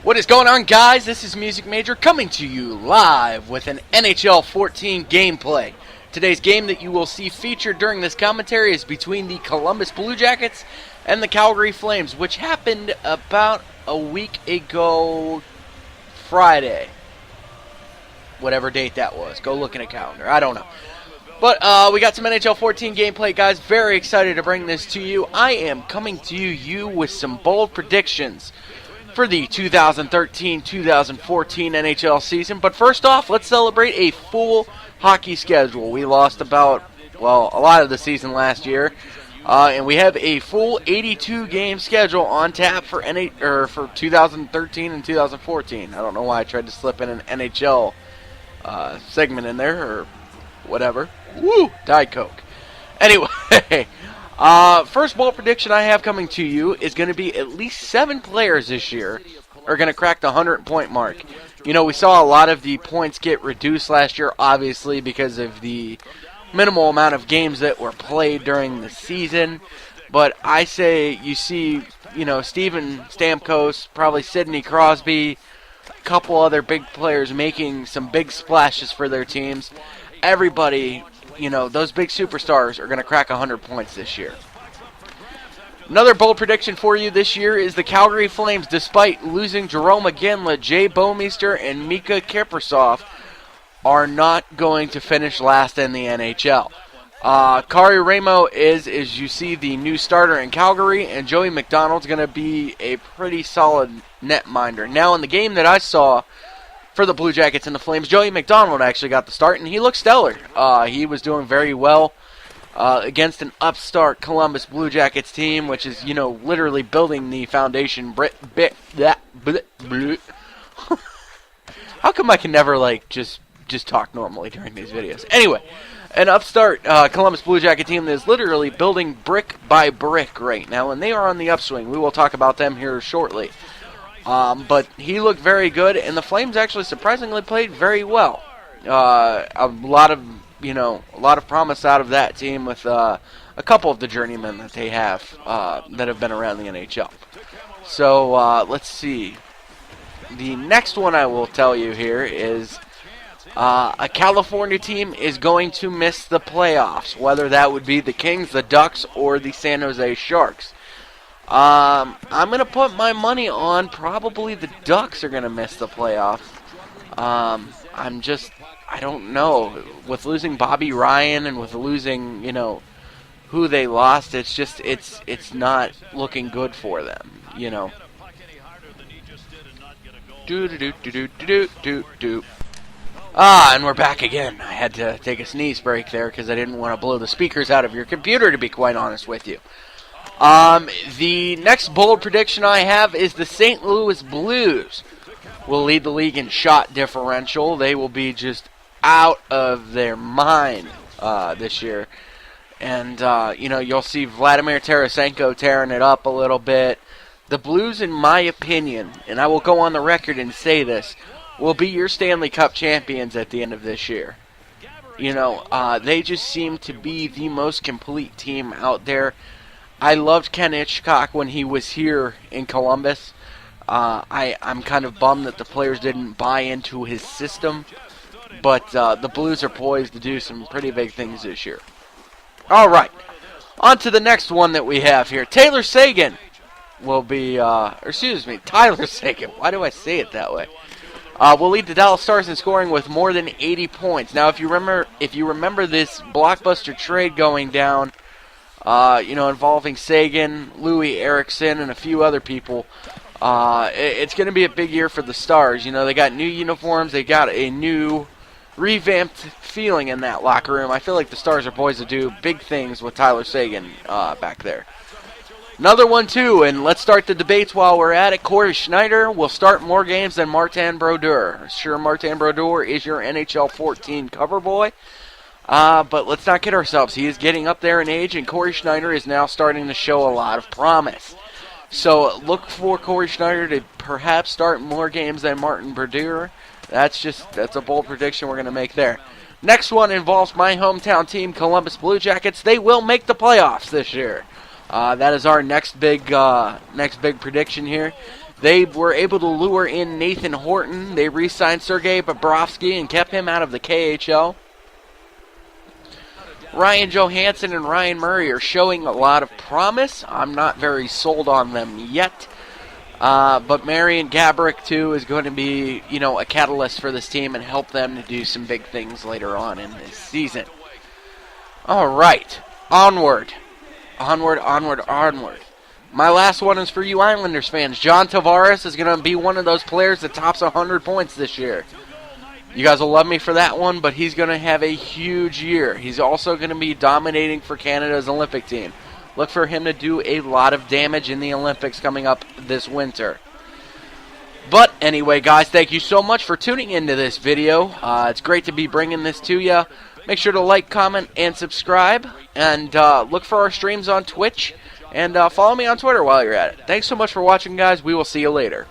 What is going on, guys? This is Music Major coming to you live with an NHL 14 gameplay. Today's game that you will see featured during this commentary is between the Columbus Blue Jackets and the Calgary Flames, which happened about a week ago Friday. Whatever date that was. Go look in a calendar. I don't know. But we got some NHL 14 gameplay, guys. Very excited to bring this to you. I am coming to you with some bold predictions for the 2013-2014 NHL season. But first off, let's celebrate a full hockey schedule. We lost a lot of the season last year. And we have a full 82-game schedule on tap for 2013 and 2014. I don't know why I tried to slip in an NHL segment in there or whatever. Woo! Diet Coke. Anyway, first bold prediction I have coming to you is going to be at least 7 players this year are going to crack the 100-point mark. You know, we saw a lot of the points get reduced last year, obviously, because of the minimal amount of games that were played during the season. But I say you see, Steven Stamkos, probably Sidney Crosby, a couple other big players making some big splashes for their teams. Everybody, those big superstars are going to crack 100 points this year. Another bold prediction for you this year is the Calgary Flames, despite losing Jerome Iginla, Jay Bouwmeester, and Mika Kaprizov, are not going to finish last in the NHL. Kari Ramo is, as you see, the new starter in Calgary, and Joey McDonald's going to be a pretty solid netminder. Now, in the game that I saw for the Blue Jackets and the Flames, Joey McDonald actually got the start, and he looked stellar. He was doing very well against an upstart Columbus Blue Jackets team, which is, literally building the foundation. How come I can never, just talk normally during these videos? Anyway, an upstart Columbus Blue Jacket team that is literally building brick by brick right now, and they are on the upswing. We will talk about them here shortly. But he looked very good, and the Flames actually surprisingly played very well. A lot of promise out of that team with a couple of the journeymen that they have that have been around the NHL. So let's see. The next one I will tell you here is a California team is going to miss the playoffs, whether that would be the Kings, the Ducks, or the San Jose Sharks. I'm going to put my money on probably the Ducks are going to miss the playoffs. I don't know. With losing Bobby Ryan and with losing, who they lost, it's not looking good for them, and we're back again. I had to take a sneeze break there because I didn't want to blow the speakers out of your computer, to be quite honest with you. The next bold prediction I have is the St. Louis Blues will lead the league in shot differential. They will be just out of their mind this year. And, you'll see Vladimir Tarasenko tearing it up a little bit. The Blues, in my opinion, and I will go on the record and say this, will be your Stanley Cup champions at the end of this year. They just seem to be the most complete team out there. I loved Ken Hitchcock when he was here in Columbus. I'm kind of bummed that the players didn't buy into his system. But the Blues are poised to do some pretty big things this year. All right. On to the next one that we have here. Tyler Seguin will be, Tyler Seguin. Why do I say it that way? Will lead the Dallas Stars in scoring with more than 80 points. Now, if you remember this blockbuster trade going down, involving Seguin, Louis Eriksson, and a few other people, it's going to be a big year for the Stars. They got new uniforms, they got a new revamped feeling in that locker room. I feel like the Stars are poised to do big things with Tyler Seguin back there. Another one, too, and let's start the debates while we're at it. Corey Schneider will start more games than Martin Brodeur. Sure, Martin Brodeur is your NHL 14 cover boy, but let's not kid ourselves. He is getting up there in age, and Corey Schneider is now starting to show a lot of promise. So look for Corey Schneider to perhaps start more games than Martin Brodeur. That's a bold prediction we're going to make there. Next one involves my hometown team, Columbus Blue Jackets. They will make the playoffs this year. That is our next big prediction here. They were able to lure in Nathan Horton. They re-signed Sergei Bobrovsky and kept him out of the KHL. Ryan Johansson and Ryan Murray are showing a lot of promise. I'm not very sold on them yet. But Marian Gaborik, too, is going to be, a catalyst for this team and help them to do some big things later on in this season. All right. Onward. Onward. My last one is for you Islanders fans. John Tavares is going to be one of those players that tops 100 points this year. You guys will love me for that one, but he's going to have a huge year. He's also going to be dominating for Canada's Olympic team. Look for him to do a lot of damage in the Olympics coming up this winter. But anyway, guys, thank you so much for tuning into this video. It's great to be bringing this to you. Make sure to like, comment, and subscribe. And look for our streams on Twitch. And follow me on Twitter while you're at it. Thanks so much for watching, guys. We will see you later.